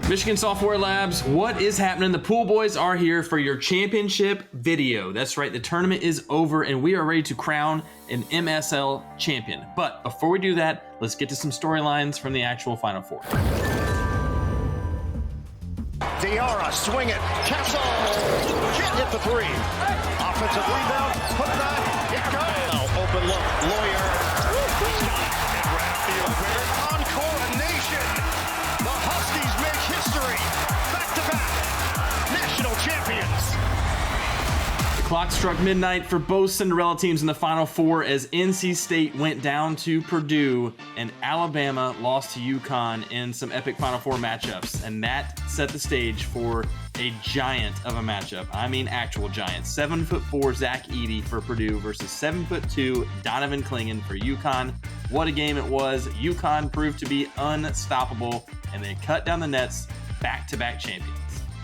Michigan Software Labs, what is happening? The Pool Boys are here for your championship video. That's right, the tournament is over and we are ready to crown an MSL champion. But before we do that, let's get to some storylines from the actual Final Four. Diarra, swing it, Kessel, can't hit the three. Offensive rebound, put that, it goes. Open look, Lawyer, he's got it. And right field, fair encore nation. The Huskies make history, back-to-back national champions. The clock struck midnight for both Cinderella teams in the Final Four as NC State went down to Purdue and Alabama lost to UConn in some epic Final Four matchups. And that set the stage for a giant of a matchup. I mean, actual giant. 7'4" Zach Edey for Purdue versus 7'2" Donovan Clingan for UConn. What a game it was. UConn proved to be unstoppable, and they cut down the nets, back-to-back champions.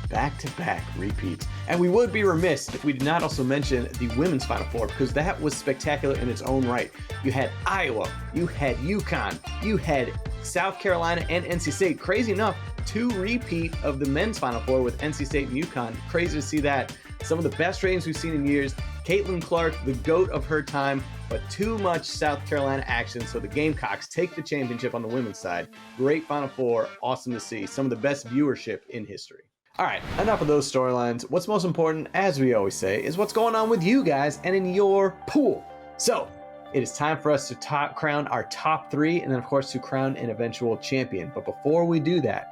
Back-to-back repeats. And we would be remiss if we did not also mention the women's Final Four, because that was spectacular in its own right. You had Iowa, you had UConn, you had South Carolina and NC State. Crazy enough, 2 repeat of the men's Final Four with NC State and UConn. Crazy to see that. Some of the best ratings we've seen in years. Caitlin Clark, the GOAT of her time, but too much South Carolina action. So the Gamecocks take the championship on the women's side. Great Final Four. Awesome to see. Some of the best viewership in history. All right, enough of those storylines. What's most important, as we always say, is what's going on with you guys and in your pool. So it is time for us to crown our top 3 and then, of course, to crown an eventual champion. But before we do that,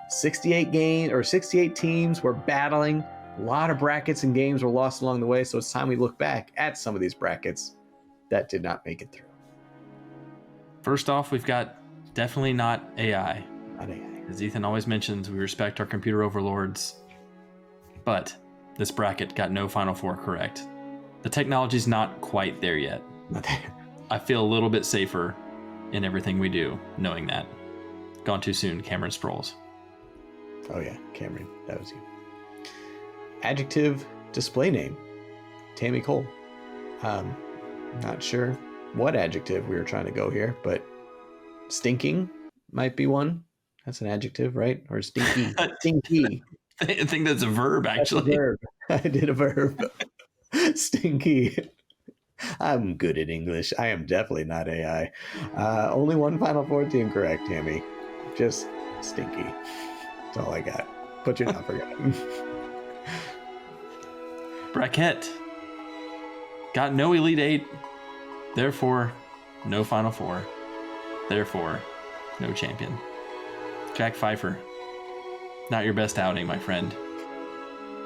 68 teams were battling. A lot of brackets and games were lost along the way. So it's time we look back at some of these brackets that did not make it through. First off, we've got definitely not AI. Not AI. As Ethan always mentions, we respect our computer overlords, but this bracket got no Final Four correct. The technology's not quite there yet. I feel a little bit safer in everything we do, knowing that. Gone too soon, Cameron Sproles. Oh yeah, Cameron, that was you. Adjective display name, Tammy Cole. Not sure what adjective we were trying to go here, but stinking might be one. That's an adjective, right? Or stinky. Stinky. I think that's a verb, actually. That's a verb. I did a verb. Stinky. I'm good at English. I am definitely not AI. Only one Final Four team correct, Tammy. Just stinky. That's all I got. But you're not forgotten. Bracket. Got no Elite 8. Therefore, no Final Four. Therefore, no champion. Jack Pfeiffer. Not your best outing, my friend.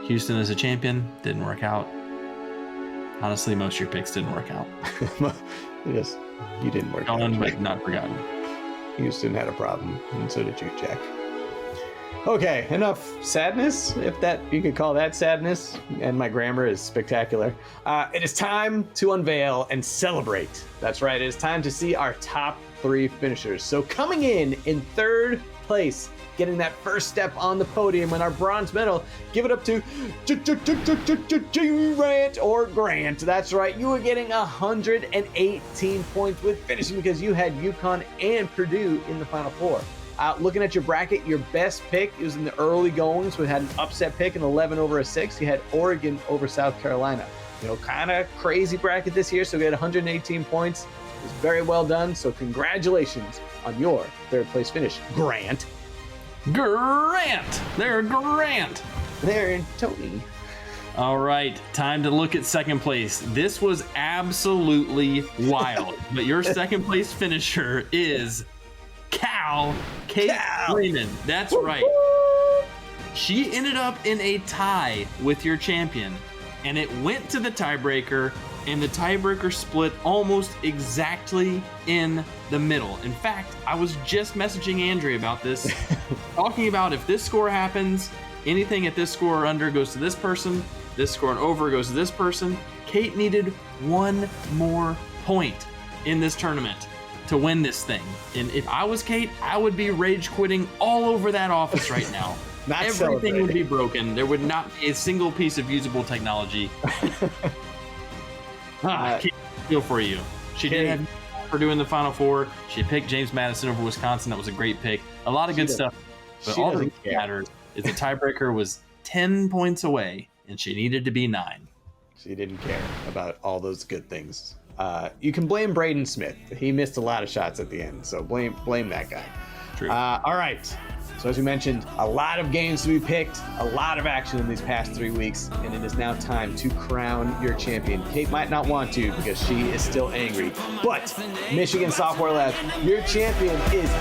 Houston as a champion. Didn't work out. Honestly, most of your picks didn't work out. Yes, you didn't work out. Gone, but not forgotten. Houston had a problem, and so did you, Jack. Okay, enough sadness, if that you could call that sadness, and my grammar is spectacular. It is time to unveil and celebrate. That's right, it is time to see our top 3 finishers. So coming in 3rd place, getting that first step on the podium and our bronze medal, give it up to Grant or Grant. That's right, you were getting 118 points with finishing because you had UConn and Purdue in the Final Four. Looking at your bracket, your best pick was in the early goings. We had an upset pick, an 11 over a 6. You had Oregon over South Carolina. Kind of crazy bracket this year, so we had 118 points. It was very well done, so congratulations on your 3rd place finish, Grant. Grant! There, Grant! There, Tony. All right, time to look at 2nd place. This was absolutely wild, but your 2nd place finisher is Kate Freeman. That's right. She ended up in a tie with your champion, and it went to the tiebreaker, and the tiebreaker split almost exactly in the middle. In fact, I was just messaging Andrea about this, talking about if this score happens, anything at this score or under goes to this person, this score and over goes to this person. Kate needed 1 more point in this tournament to win this thing. And if I was Kate, I would be rage quitting all over that office right now. Everything would be broken. There would not be a single piece of usable technology. Kate, I feel for you. She did have Purdue in the Final Four. She picked James Madison over Wisconsin. That was a great pick. A lot of good stuff. But She all that doesn't care. matters is the tiebreaker was 10 points away, and she needed to be 9. She didn't care about all those good things. You can blame Braden Smith. He missed a lot of shots at the end, so blame that guy. True. All right. So as we mentioned, a lot of games to be picked, a lot of action in these past 3 weeks, and it is now time to crown your champion. Kate might not want to because she is still angry, but Michigan Software Labs, your champion is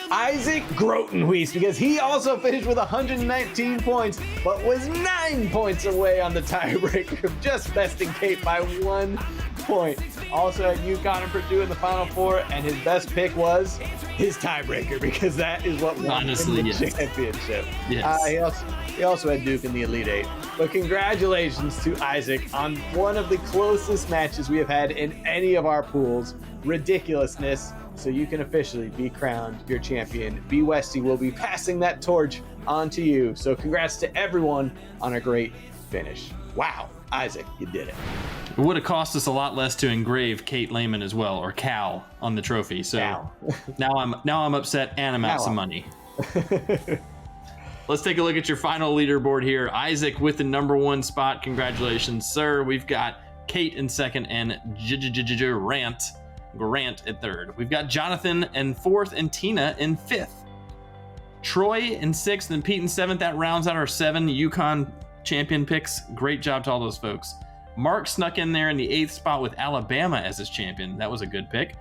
Isaac Grotenhuis, because he also finished with 119 points, but was 9 points away on the tiebreaker of just besting Kate by 1 point. Also at UConn and Purdue in the Final Four, and his best pick was his tiebreaker, because that is what won Honestly, the yes. championship. Yes. He also had Duke in the Elite Eight. But congratulations to Isaac on one of the closest matches we have had in any of our pools. Ridiculousness. So you can officially be crowned your champion. B Westy will be passing that torch on to you. So congrats to everyone on a great finish. Wow, Isaac, you did it. It would have cost us a lot less to engrave Kate Lehman as well, or Cal, on the trophy. So Cal. now I'm upset and I'm out Cal. some money. Let's take a look at your final leaderboard here. Isaac with the number 1 spot. Congratulations, sir. We've got Kate in second and Grant at third. We've got Jonathan in 4th and Tina in 5th. Troy in 6th and Pete in 7th. That rounds out our 7 UConn champion picks. Great job to all those folks. Mark snuck in there in the 8th spot with Alabama as his champion. That was a good pick.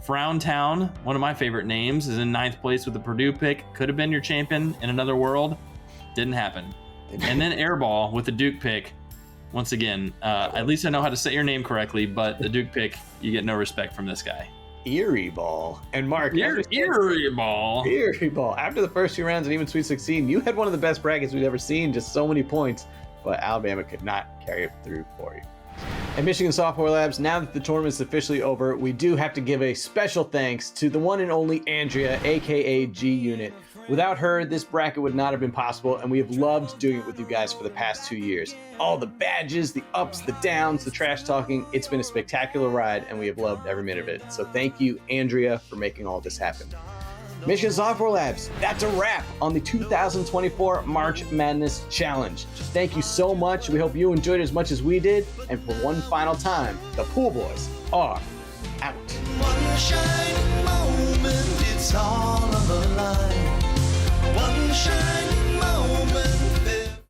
Frowntown, one of my favorite names, is in 9th place with the Purdue pick. Could have been your champion in another world. Didn't happen. And then Airball with the Duke pick. Once again, at least I know how to say your name correctly, but the Duke pick, you get no respect from this guy. Erie Ball. And Mark, Erie Ball. Erie Ball. After the first 2 rounds and even Sweet 16, you had one of the best brackets we've ever seen, just so many points, but Alabama could not carry it through for you. At Michigan Software Labs, now that the tournament is officially over, we do have to give a special thanks to the one and only Andrea, aka G Unit. Without her, this bracket would not have been possible, and we have loved doing it with you guys for the past 2 years. All the badges, the ups, the downs, the trash talking, it's been a spectacular ride, and we have loved every minute of it. So thank you, Andrea, for making all this happen. Michigan Software Labs, that's a wrap on the 2024 March Madness Challenge. Thank you so much. We hope you enjoyed it as much as we did. And for one final time, the Pool Boys are out. One shining moment, it's all